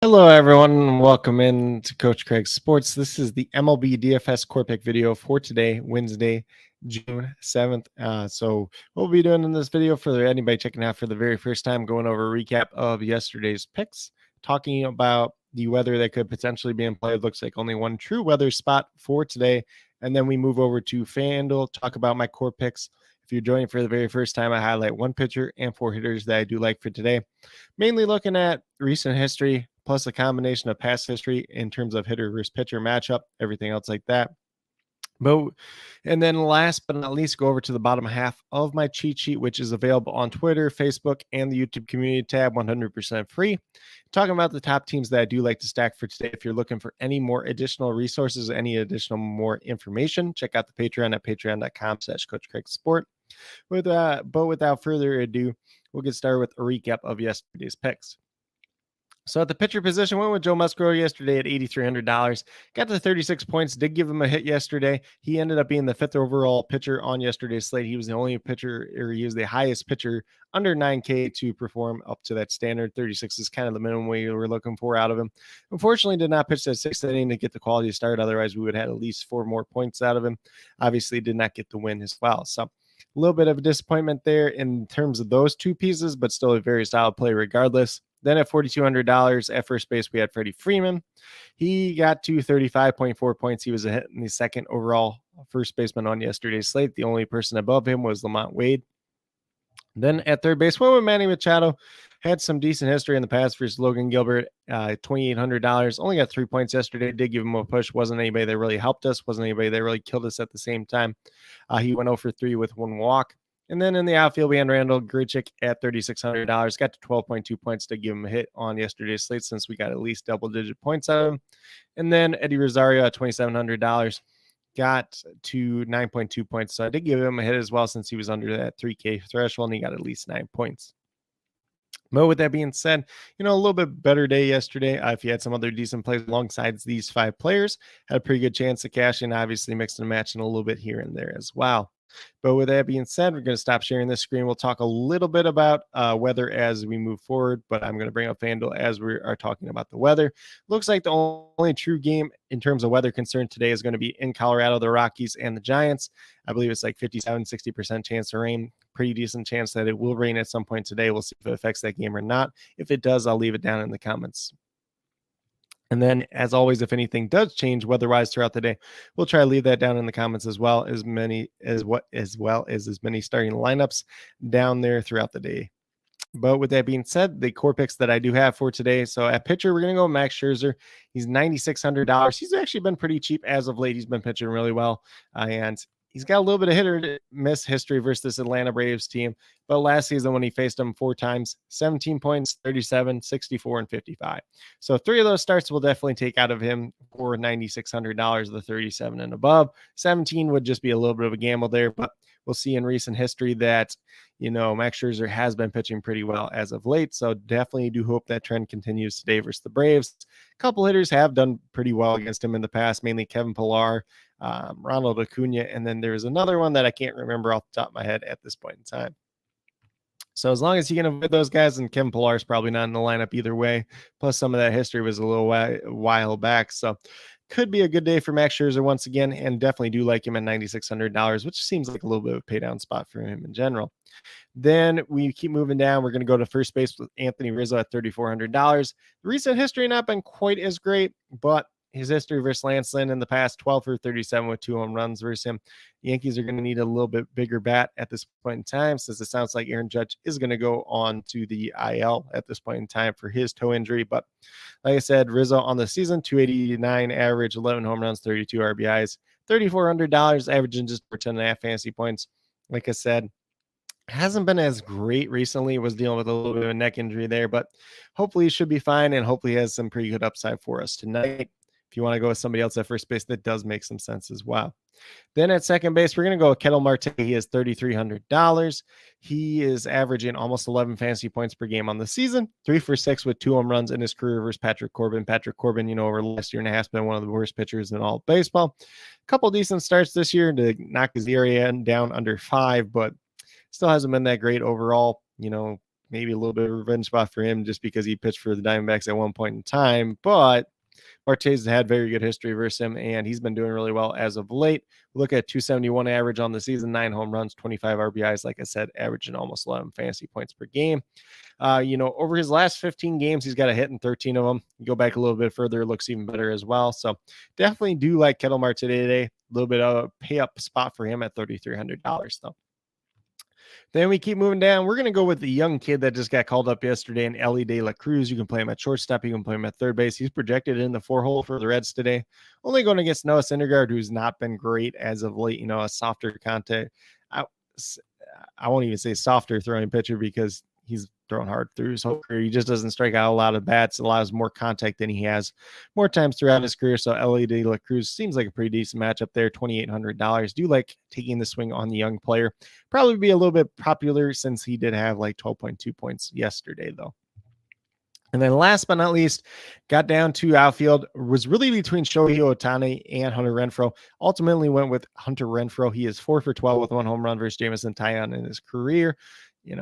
Hello, everyone, and welcome in to Coach Craig's Sports. This is the MLB DFS Core Pick video for today, Wednesday, June 7th. So what we'll be doing in this video for anybody checking out for the very first time, going over a recap of yesterday's picks, talking about the weather that could potentially be in play. It looks like only one true weather spot for today. And then we move over to FanDuel, talk about my core picks. If you're joining for the very first time, I highlight one pitcher and four hitters that I do like for today. Mainly looking at recent history, plus a combination of past history in terms of hitter versus pitcher matchup, everything else like that. And then last but not least, go over to the bottom half of my cheat sheet, which is available on Twitter, Facebook, and the YouTube community tab, 100% free. Talking about the top teams that I do like to stack for today. If you're looking for any more additional resources, any additional more information, check out the Patreon at patreon.com/CoachCraigSport. But without further ado, we'll get started with a recap of yesterday's picks. So at the pitcher position, went with Joe Musgrove yesterday at $8,300. Got to 36 points. Did give him a hit yesterday. He ended up being the 5th overall pitcher on yesterday's slate. He was the only pitcher, or he was the highest pitcher under 9K to perform up to that standard. 36 is kind of the minimum we were looking for out of him. Unfortunately, did not pitch that 6th inning to get the quality start. Otherwise, we would have had at least 4 more points out of him. Obviously, did not get the win as well. So a little bit of a disappointment there in terms of those two pieces, but still a very solid play regardless. Then at $4,200 at first base, we had Freddie Freeman. He got to 35.4 points. He was a hit in the 2nd overall first baseman on yesterday's slate. The only person above him was Lamont Wade. Then at third base, went with Manny Machado. Had some decent history in the past versus Logan Gilbert. $2,800. Only got 3 points yesterday. Did give him a push. Wasn't anybody that really helped us. Wasn't anybody that really killed us at the same time. He went 0 for 3 with 1 walk. And then in the outfield, we had Randall Grichuk at $3,600. Got to 12.2 points to give him a hit on yesterday's slate since we got at least double-digit points out of him. And then Eddie Rosario at $2,700. Got to 9.2 points. So I did give him a hit as well since he was under that 3K threshold, and he got at least 9 points. But with that being said, a little bit better day yesterday. If you had some other decent plays alongside these 5 players, had a pretty good chance to cash in, obviously mixing and matching a little bit here and there as well. But with that being said, we're going to stop sharing this screen. We'll talk a little bit about weather as we move forward, but I'm going to bring up FanDuel as we are talking about the weather. Looks like the only true game in terms of weather concern today is going to be in Colorado, the Rockies and the Giants. I believe it's like 57-60% chance of rain. Pretty decent chance that it will rain at some point today. We'll see if it affects that game or not. If it does, I'll leave it down in the comments. And then, as always, if anything does change weather-wise throughout the day, we'll try to leave that down in the comments as well as many starting lineups down there throughout the day. But with that being said, the core picks that I do have for today. So at pitcher, we're going to go Max Scherzer. He's $9,600. He's actually been pretty cheap as of late. He's been pitching really well, and he's got a little bit of hit or miss history versus this Atlanta Braves team. But last season when he faced them 4 times, 17 points, 37, 64, and 55. So 3 of those starts will definitely take out of him for $9,600, the 37 and above. 17 would just be a little bit of a gamble there, but we'll see in recent history that, Max Scherzer has been pitching pretty well as of late. So definitely do hope that trend continues today versus the Braves. A couple hitters have done pretty well against him in the past, mainly Kevin Pillar, Ronald Acuna, and then there's another one that I can't remember off the top of my head at this point in time. So as long as you can avoid those guys, and Kevin Pillar is probably not in the lineup either way. Plus some of that history was a little while back. So could be a good day for Max Scherzer once again, and definitely do like him at $9,600, which seems like a little bit of a pay down spot for him in general. Then we keep moving down. We're going to go to first base with Anthony Rizzo at $3,400. The recent history not been quite as great, but his history versus Lance Lynn in the past, 12 for 37 with 2 home runs versus him. The Yankees are going to need a little bit bigger bat at this point in time, since it sounds like Aaron Judge is going to go on to the IL at this point in time for his toe injury. But like I said, Rizzo on the season, 289 average, 11 home runs, 32 RBIs, $3,400, averaging just for 10.5 fantasy points. Like I said, hasn't been as great recently. Was dealing with a little bit of a neck injury there, but hopefully he should be fine, and hopefully he has some pretty good upside for us tonight. If you want to go with somebody else at first base, that does make some sense as well. Then at second base, we're going to go with Ketel Marte. He is $3,300. He is averaging almost 11 fantasy points per game on the season, 3 for 6 with 2 home runs in his career versus Patrick Corbin. Patrick Corbin, over the last year and a half, been one of the worst pitchers in all of baseball. A couple decent starts this year to knock his ERA down under 5, but still hasn't been that great overall. maybe a little bit of a revenge spot for him just because he pitched for the Diamondbacks at one point in time. But Marte's had very good history versus him, and he's been doing really well as of late. Look at 271 average on the season, 9 home runs, 25 RBIs, like I said, averaging almost 11 fantasy points per game. Over his last 15 games, he's got a hit in 13 of them. You go back a little bit further, it looks even better as well. So definitely do like Kettle Marte today. A little bit of a pay up spot for him at $3,300 though. Then we keep moving down. We're going to go with the young kid that just got called up yesterday in Ellie De La Cruz. You can play him at shortstop. You can play him at third base. He's projected in the 4-hole for the Reds today. Only going against Noah Syndergaard, who's not been great as of late. A softer contact. I won't even say softer throwing pitcher because he's thrown hard through his whole career. He just doesn't strike out a lot of bats, allows more contact than he has more times throughout his career. So Ellie De La Cruz seems like a pretty decent matchup there, $2,800. Do like taking the swing on the young player. Probably be a little bit popular since he did have like 12.2 points yesterday, though. And then last but not least, got down to outfield, was really between Shohei Ohtani and Hunter Renfroe. Ultimately went with Hunter Renfroe. He is 4 for 12 with 1 home run versus Jameson Taillon in his career.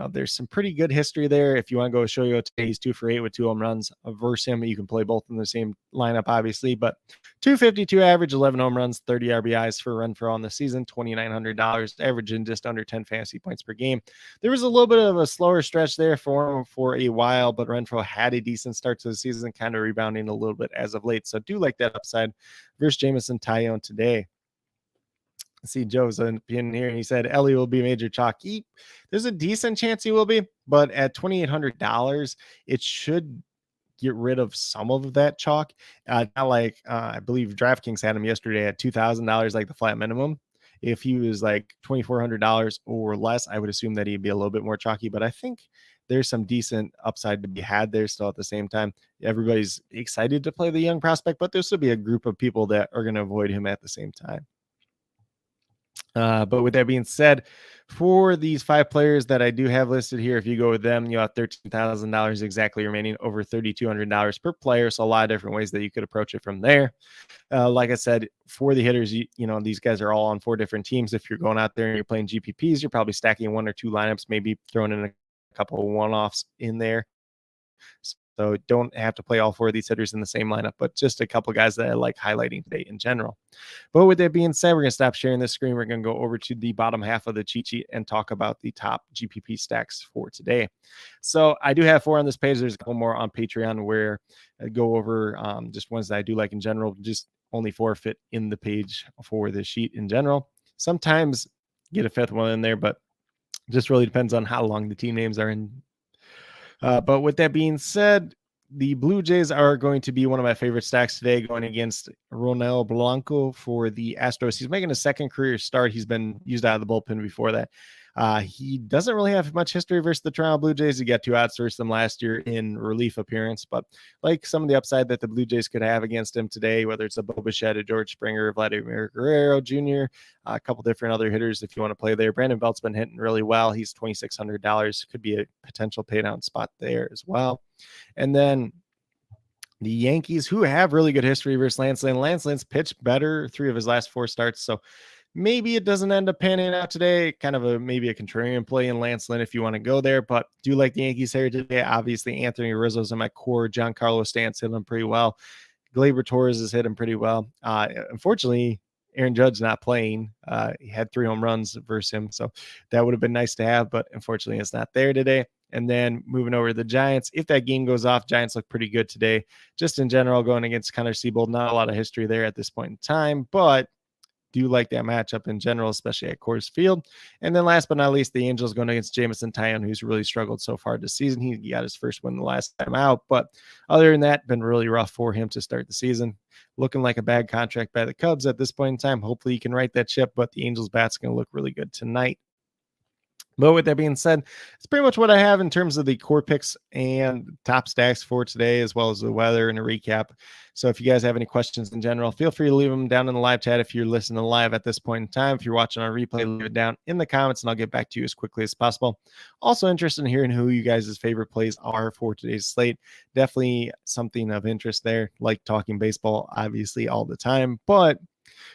There's some pretty good history there. If you want to go with Shohei Ohtani, he's 2 for 8 with 2 home runs versus him. You can play both in the same lineup, obviously, but 252 average, 11 home runs, 30 RBIs for Renfroe on the season, $2,900, averaging just under 10 fantasy points per game. There was a little bit of a slower stretch there for him for a while, but Renfroe had a decent start to the season, kind of rebounding a little bit as of late. So do like that upside versus Jameson Taillon today. See Joe's opinion here, and he said Ellie will be major chalk. There's a decent chance he will be, but at $2,800, it should get rid of some of that chalk. Not like I believe DraftKings had him yesterday at $2,000, like the flat minimum. If he was like $2,400 or less, I would assume that he'd be a little bit more chalky. But I think there's some decent upside to be had there still at the same time. Everybody's excited to play the young prospect, but there'll still be a group of people that are going to avoid him at the same time. But with that being said, for these 5 players that I do have listed here, if you go with them, you have $13,000 exactly remaining, over $3,200 per player. So a lot of different ways that you could approach it from there. Like I said, for the hitters, these guys are all on 4 different teams. If you're going out there and you're playing GPPs, you're probably stacking 1 or 2 lineups, maybe throwing in a couple of one-offs in there. So don't have to play all 4 of these hitters in the same lineup, but just a couple guys that I like highlighting today in general. But with that being said, we're going to stop sharing this screen. We're going to go over to the bottom half of the cheat sheet and talk about the top GPP stacks for today. So I do have 4 on this page. There's a couple more on Patreon where I go over just ones that I do like in general. Just only 4 fit in the page for the sheet in general. Sometimes get a 5th one in there, but just really depends on how long the team names are in. But with that being said, the Blue Jays are going to be one of my favorite stacks today, going against Ronel Blanco for the Astros. He's making a second career start. He's been used out of the bullpen before that. He doesn't really have much history versus the Toronto Blue Jays. He got 2 outs versus them last year in relief appearance, but like some of the upside that the Blue Jays could have against him today, whether it's a Bo Bichette, a George Springer, Vladimir Guerrero Jr., a couple different other hitters if you want to play there. Brandon Belt's been hitting really well. He's $2,600. Could be a potential pay down spot there as well. And then the Yankees, who have really good history versus Lance Lynn. Lance Lynn's pitched better 3 of his last 4 starts, so maybe it doesn't end up panning out today. Kind of maybe a contrarian play in Lance Lynn if you want to go there, but do like the Yankees here today. Obviously, Anthony Rizzo's in my core. Giancarlo Stanton's hit him pretty well. Gleyber Torres has hit him pretty well. Unfortunately, Aaron Judge's not playing. He had 3 home runs versus him, so that would have been nice to have, but unfortunately, it's not there today. And then moving over to the Giants, if that game goes off, Giants look pretty good today. Just in general, going against Connor Siebold, not a lot of history there at this point in time, but do like that matchup in general, especially at Coors Field. And then last but not least, the Angels going against Jameson Taillon, who's really struggled so far this season. He got his first win the last time out, but other than that, been really rough for him to start the season. Looking like a bad contract by the Cubs at this point in time. Hopefully he can right that ship, but the Angels bat's going to look really good tonight. But with that being said, it's pretty much what I have in terms of the core picks and top stacks for today, as well as the weather and a recap. So if you guys have any questions in general, feel free to leave them down in the live chat if you're listening live at this point in time. If you're watching on replay, leave it down in the comments and I'll get back to you as quickly as possible. Also interested in hearing who you guys' favorite plays are for today's slate. Definitely something of interest there, like talking baseball, obviously, all the time. But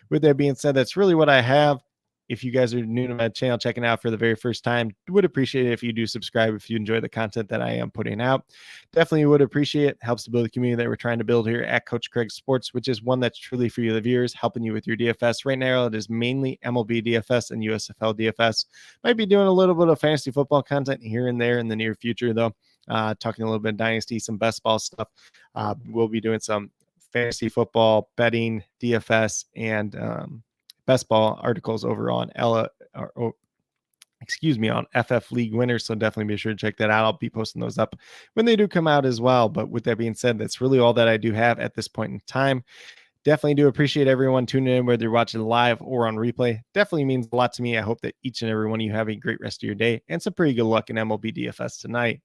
with that being said, that's really what I have. If you guys are new to my channel, checking out for the very first time, would appreciate it if you do subscribe if you enjoy the content that I am putting out. Definitely would appreciate it. Helps to build the community that we're trying to build here at Coach Craig Sports, which is one that's truly for you, the viewers, helping you with your DFS. Right now, it is mainly MLB DFS and USFL DFS. Might be doing a little bit of fantasy football content here and there in the near future, though. Talking a little bit of Dynasty, some best ball stuff. We'll be doing some fantasy football, betting, DFS, and best ball articles over on on FF League Winners. So definitely be sure to check that out. I'll be posting those up when they do come out as well. But with that being said, that's really all that I do have at this point in time. Definitely do appreciate everyone tuning in, whether you're watching live or on replay. Definitely means a lot to me. I hope that each and every one of you have a great rest of your day and some pretty good luck in MLB DFS tonight.